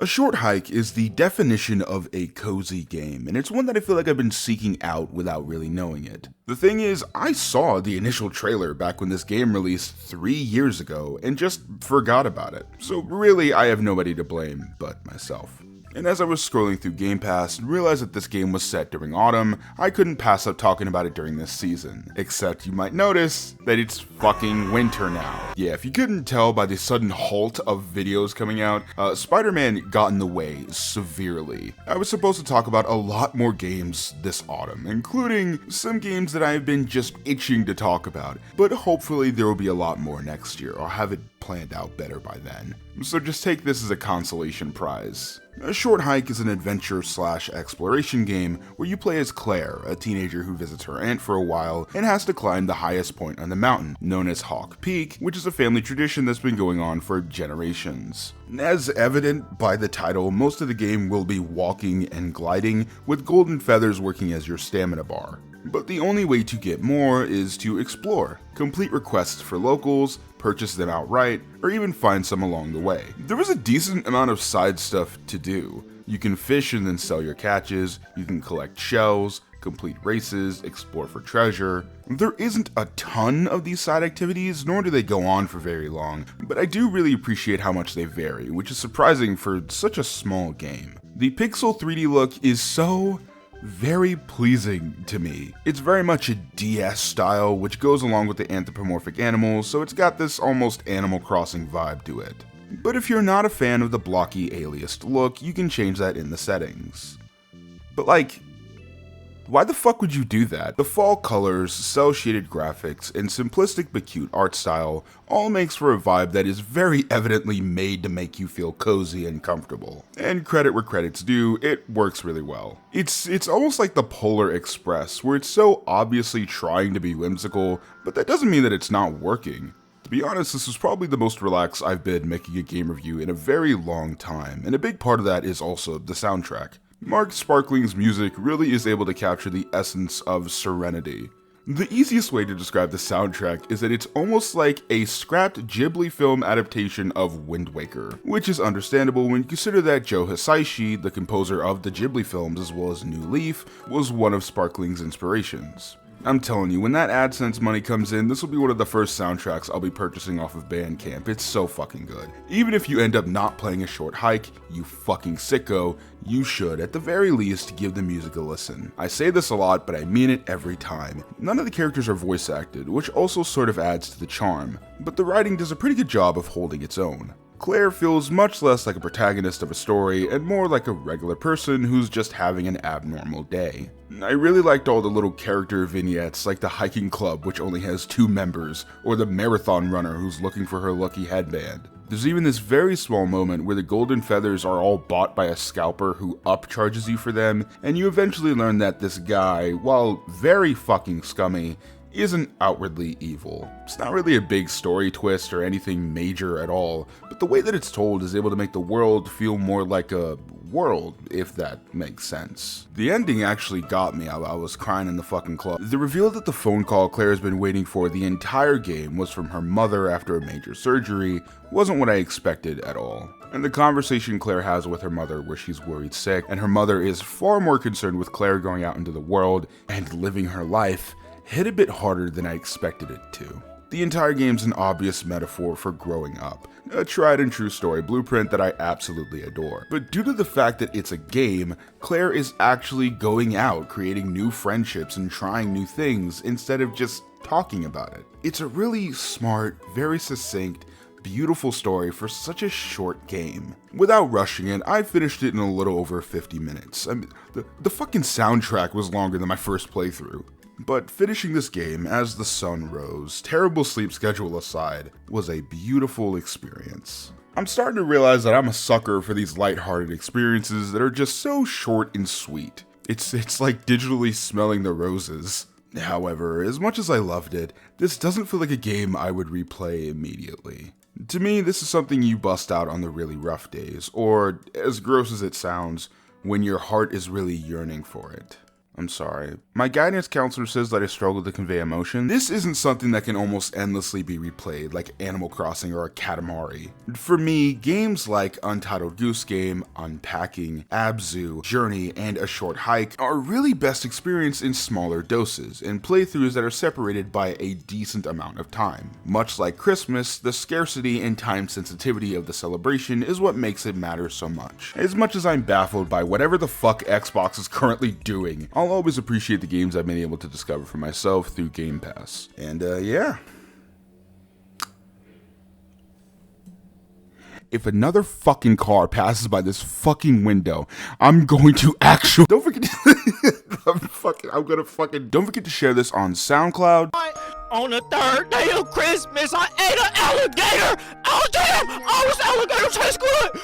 A short hike is the definition of a cozy game, and it's one that I feel like I've been seeking out without really knowing it. The thing is, I saw the initial trailer back when this game released 3 years ago and just forgot about it. So really, I have nobody to blame but myself. And as I was scrolling through Game Pass and realized that this game was set during autumn, I couldn't pass up talking about it during this season. Except you might notice that it's fucking winter now. Yeah, if you couldn't tell by the sudden halt of videos coming out, Spider-Man got in the way severely. I was supposed to talk about a lot more games this autumn, including some games that I've been just itching to talk about, but hopefully there will be a lot more next year. I'll have it planned out better by then. So just take this as a consolation prize. A Short Hike is an adventure/exploration game where you play as Claire, a teenager who visits her aunt for a while and has to climb the highest point on the mountain, known as Hawk Peak, which is a family tradition that's been going on for generations. As evident by the title, most of the game will be walking and gliding, with golden feathers working as your stamina bar. But the only way to get more is to explore, complete requests for locals, purchase them outright, or even find some along the way. There is a decent amount of side stuff to do. You can fish and then sell your catches, you can collect shells, complete races, explore for treasure. There isn't a ton of these side activities, nor do they go on for very long, but I do really appreciate how much they vary, which is surprising for such a small game. The pixel 3D look is so very pleasing to me. It's very much a DS style, which goes along with the anthropomorphic animals, so it's got this almost Animal Crossing vibe to it. But if you're not a fan of the blocky aliased look, you can change that in the settings. But why the fuck would you do that? The fall colors, cel-shaded graphics, and simplistic but cute art style all makes for a vibe that is very evidently made to make you feel cozy and comfortable. And credit where credit's due, it works really well. It's almost like the Polar Express, where it's so obviously trying to be whimsical, but that doesn't mean that it's not working. To be honest, this is probably the most relaxed I've been making a game review in a very long time, and a big part of that is also the soundtrack. Mark Sparkling's music really is able to capture the essence of serenity. The easiest way to describe the soundtrack is that it's almost like a scrapped Ghibli film adaptation of Wind Waker, which is understandable when you consider that Joe Hisaishi, the composer of the Ghibli films as well as New Leaf, was one of Sparkling's inspirations. I'm telling you, when that AdSense money comes in, this will be one of the first soundtracks I'll be purchasing off of Bandcamp. It's so fucking good. Even if you end up not playing A Short Hike, you fucking sicko, you should, at the very least, give the music a listen. I say this a lot, but I mean it every time. None of the characters are voice acted, which also sort of adds to the charm, but the writing does a pretty good job of holding its own. Claire feels much less like a protagonist of a story and more like a regular person who's just having an abnormal day. I really liked all the little character vignettes, like the hiking club which only has 2 members, or the marathon runner who's looking for her lucky headband. There's even this very small moment where the golden feathers are all bought by a scalper who upcharges you for them, and you eventually learn that this guy, while very fucking scummy, isn't outwardly evil. It's not really a big story twist or anything major at all, but the way that it's told is able to make the world feel more like a world, if that makes sense. The ending actually got me. I was crying in the fucking club. The reveal that the phone call Claire has been waiting for the entire game was from her mother after a major surgery wasn't what I expected at all. And the conversation Claire has with her mother where she's worried sick, and her mother is far more concerned with Claire going out into the world and living her life, hit a bit harder than I expected it to. The entire game's an obvious metaphor for growing up, a tried and true story blueprint that I absolutely adore. But due to the fact that it's a game, Claire is actually going out, creating new friendships and trying new things instead of just talking about it. It's a really smart, very succinct, beautiful story for such a short game. Without rushing it, I finished it in a little over 50 minutes. I mean, the fucking soundtrack was longer than my first playthrough. But finishing this game as the sun rose, terrible sleep schedule aside, was a beautiful experience. I'm starting to realize that I'm a sucker for these lighthearted experiences that are just so short and sweet. It's like digitally smelling the roses. However, as much as I loved it, this doesn't feel like a game I would replay immediately. To me, this is something you bust out on the really rough days, or, as gross as it sounds, when your heart is really yearning for it. I'm sorry. My guidance counselor says that I struggle to convey emotion. This isn't something that can almost endlessly be replayed like Animal Crossing or a Katamari. For me, games like Untitled Goose Game, Unpacking, Abzu, Journey, and A Short Hike are really best experienced in smaller doses, in playthroughs that are separated by a decent amount of time. Much like Christmas, the scarcity and time sensitivity of the celebration is what makes it matter so much. As much as I'm baffled by whatever the fuck Xbox is currently doing, I'll always appreciate the games I've been able to discover for myself through Game Pass. And yeah. If another fucking car passes by this fucking window, I'm going to actually don't forget don't forget to share this on SoundCloud. On the third day of Christmas, I ate an alligator! Oh damn! Oh, this alligator tastes good!